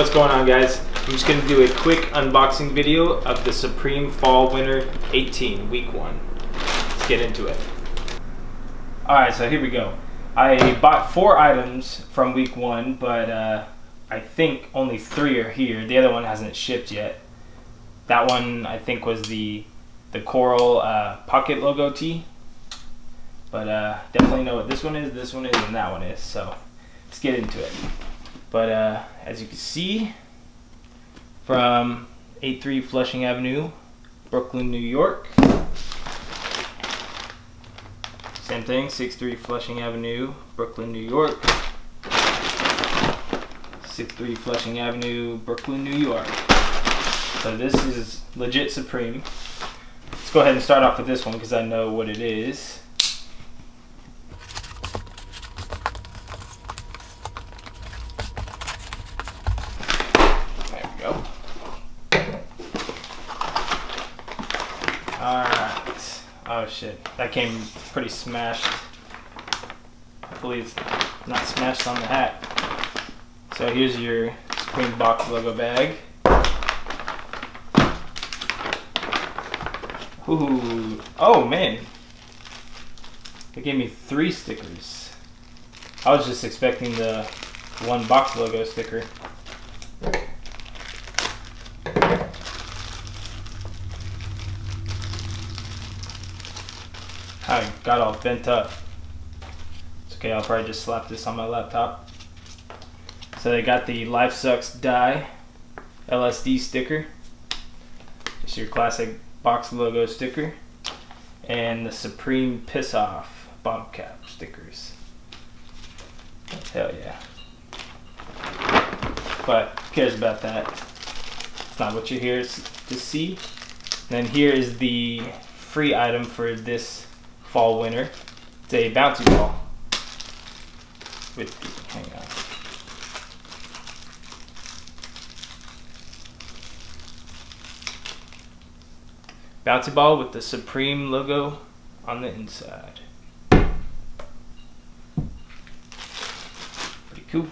What's going on, guys? I'm just going to do a quick unboxing video of the Supreme Fall Winter 18 Week 1. Let's get into it. Alright, so here we go. I bought 4 items from Week 1, but I think only 3 are here. The other one hasn't shipped yet. That one I think was the coral pocket logo tee. But definitely know what this one is, and that one is. So let's get into it. But as you can see, from 83 Flushing Avenue, Brooklyn, New York. Same thing, 63 Flushing Avenue, Brooklyn, New York. 63 Flushing Avenue, Brooklyn, New York. So this is legit Supreme. Let's go ahead and start off with this one because I know what it is. Alright. Oh shit. That came pretty smashed. Hopefully it's not smashed on the hat. So here's your Supreme box logo bag. Ooh. Oh man. They gave me 3 stickers. I was just expecting the 1 box logo sticker. I got all bent up. It's okay, I'll probably just slap this on my laptop. So they got the Life Sucks Die LSD sticker. It's your classic box logo sticker. And the Supreme Piss Off bottle cap stickers. Hell yeah. But who cares about that? It's not what you're here to see. And then here is the free item for this fall winter. It's a bouncy ball with the, hang on. Bouncy ball with the Supreme logo on the inside. Pretty cool.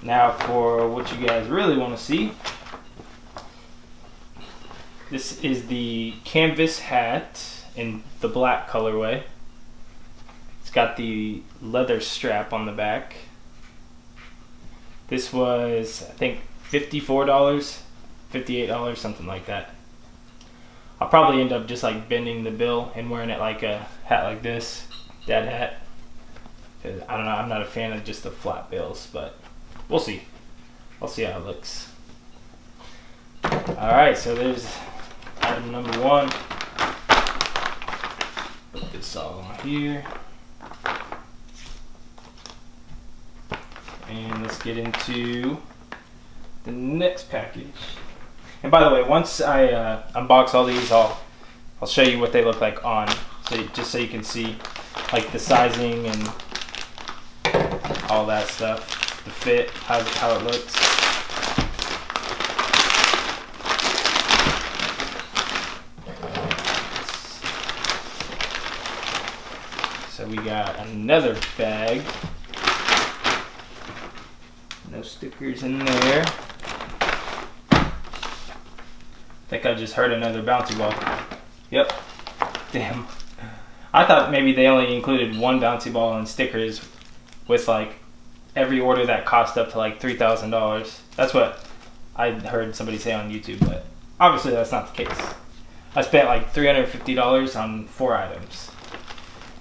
Now for what you guys really want to see. This is the canvas hat in the black colorway. It's got the leather strap on the back. This was, I think, $54, $58, something like that. I'll probably end up just like bending the bill and wearing it like a hat like this, dad hat. I don't know, I'm not a fan of just the flat bills, but we'll see. I'll see how it looks. Alright, so there's item number 1. Put this all on here. And let's get into the next package. And by the way, once I unbox all these, I'll show you what they look like on, so just so you can see like the sizing and all that stuff, the fit, how it looks. So we got another bag. No stickers in there. I think I just heard another bouncy ball. Yep. Damn. I thought maybe they only included 1 bouncy ball and stickers with like every order that cost up to like $3,000. That's what I heard somebody say on YouTube, but obviously that's not the case. I spent like $350 on 4 items.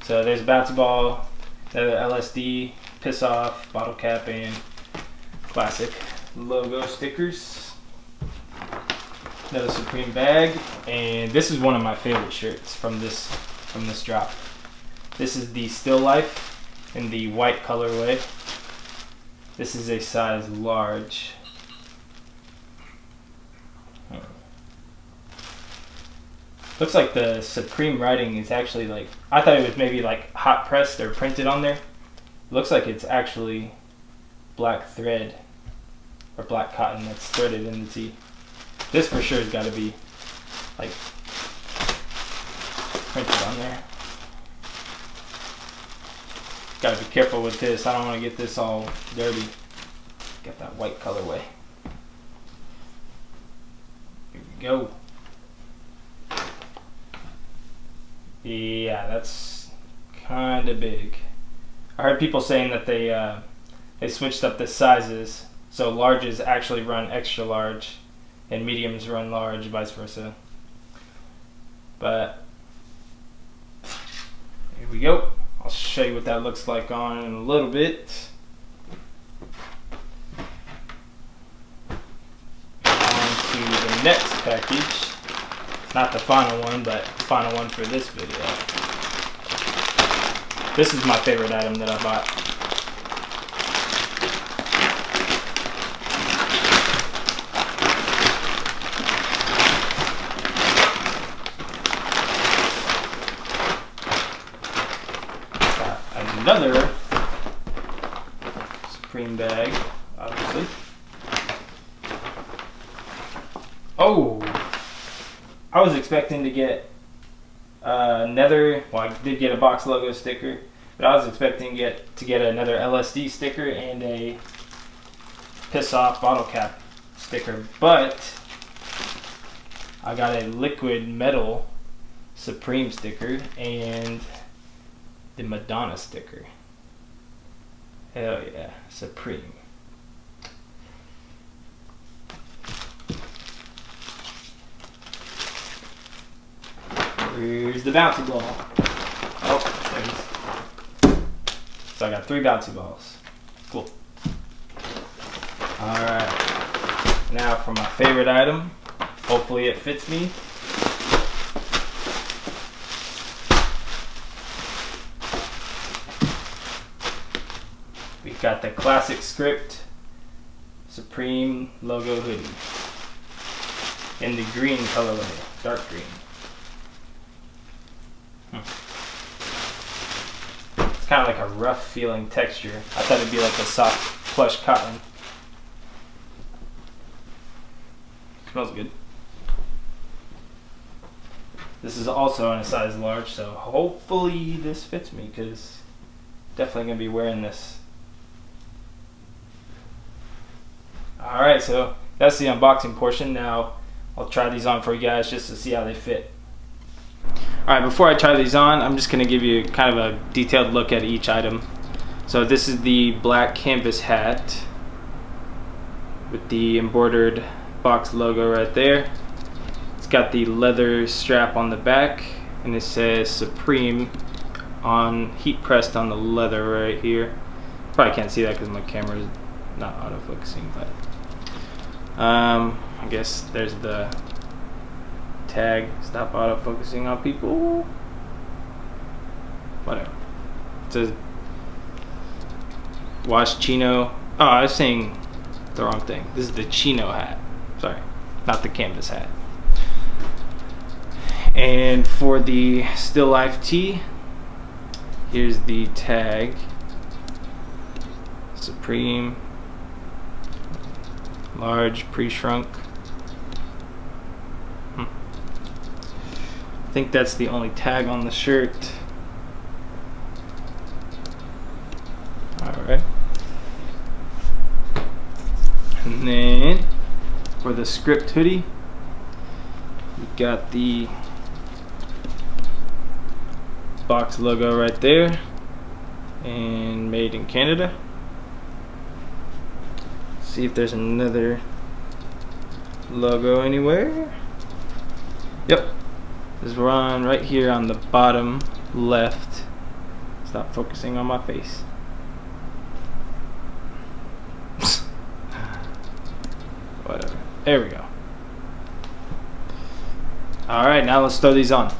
So there's a bouncy ball, another LSD, Piss Off, bottle cap, and classic logo stickers. Another Supreme bag, and this is one of my favorite shirts from this drop. This is the Still Life in the white colorway. This is a size large. Looks like the Supreme writing is actually like, I thought it was maybe like hot pressed or printed on there. Looks like it's actually black thread or black cotton that's threaded in the tee. This for sure has got to be like printed on there. Gotta be careful with this. I don't want to get this all dirty. Got that white colorway. Go. Yeah, that's kind of big. I heard people saying that they switched up the sizes, so larges actually run extra large, and mediums run large, vice versa. But here we go. I'll show you what that looks like on in a little bit. On to the next package. Not the final one, but the final one for this video. This is my favorite item that I bought. Got another Supreme bag, obviously. Oh! I was expecting to get another, well, I did get a box logo sticker, but I was expecting to get another LSD sticker and a piss off bottle cap sticker, but I got a liquid metal Supreme sticker and the Madonna sticker. Hell yeah, Supreme. Here's the bouncy ball. Oh, there it is. So I got 3 bouncy balls. Cool. Alright. Now for my favorite item. Hopefully it fits me. We've got the classic script Supreme logo hoodie. In the green colorway. Dark green. It's kind of like a rough feeling texture. I thought it'd be like a soft plush cotton. Smells good. This is also in a size large, so hopefully this fits me, because definitely gonna be wearing this. Alright, so that's the unboxing portion. Now I'll try these on for you guys just to see how they fit. Alright, before I try these on, I'm just going to give you kind of a detailed look at each item. So this is the black canvas hat with the embroidered box logo right there. It's got the leather strap on the back, and it says Supreme on heat pressed on the leather right here. Probably can't see that because my camera is not autofocusing, but I guess there's the tag, stop autofocusing on people. Whatever. It says wash Chino. Oh, I was saying the wrong thing. This is the Chino hat. Sorry, not the canvas hat. And for the Still Life tee, here's the tag. Supreme, large, pre-shrunk. I think that's the only tag on the shirt. Alright. And then for the script hoodie, we got the box logo right there and made in Canada. See if there's another logo anywhere. Yep. There's one right here on the bottom left. Stop focusing on my face. Whatever. There we go. Alright, now let's throw these on.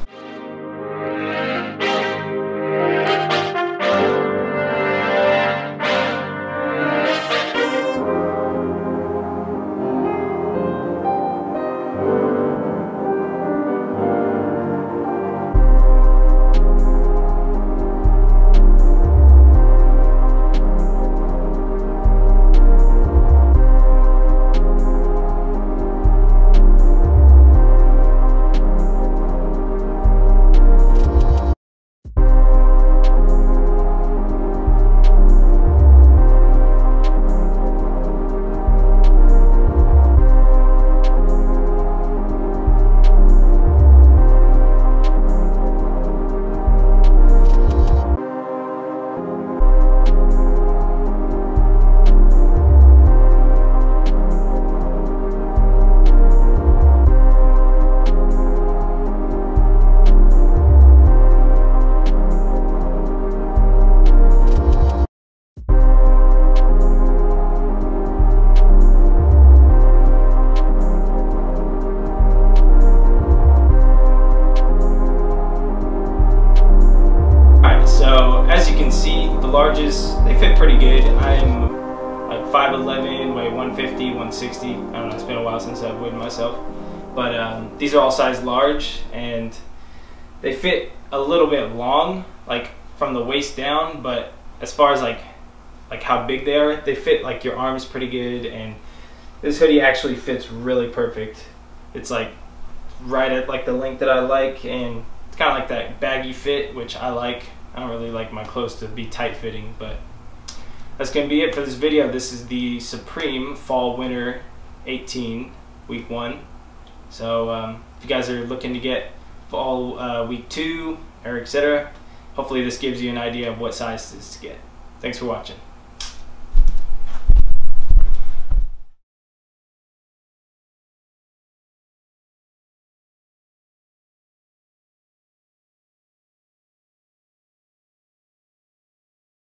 150, 160. I don't know, it's been a while since I've weighed myself. But these are all size large, and they fit a little bit long, like from the waist down, but as far as like how big they are, they fit like your arms pretty good. And this hoodie actually fits really perfect. It's like right at like the length that I like, and it's kind of like that baggy fit, which I like. I don't really like my clothes to be tight fitting, but that's gonna be it for this video. This is the Supreme Fall Winter 18 week 1. So if you guys are looking to get fall week 2 or etc., hopefully this gives you an idea of what sizes to get. Thanks for watching.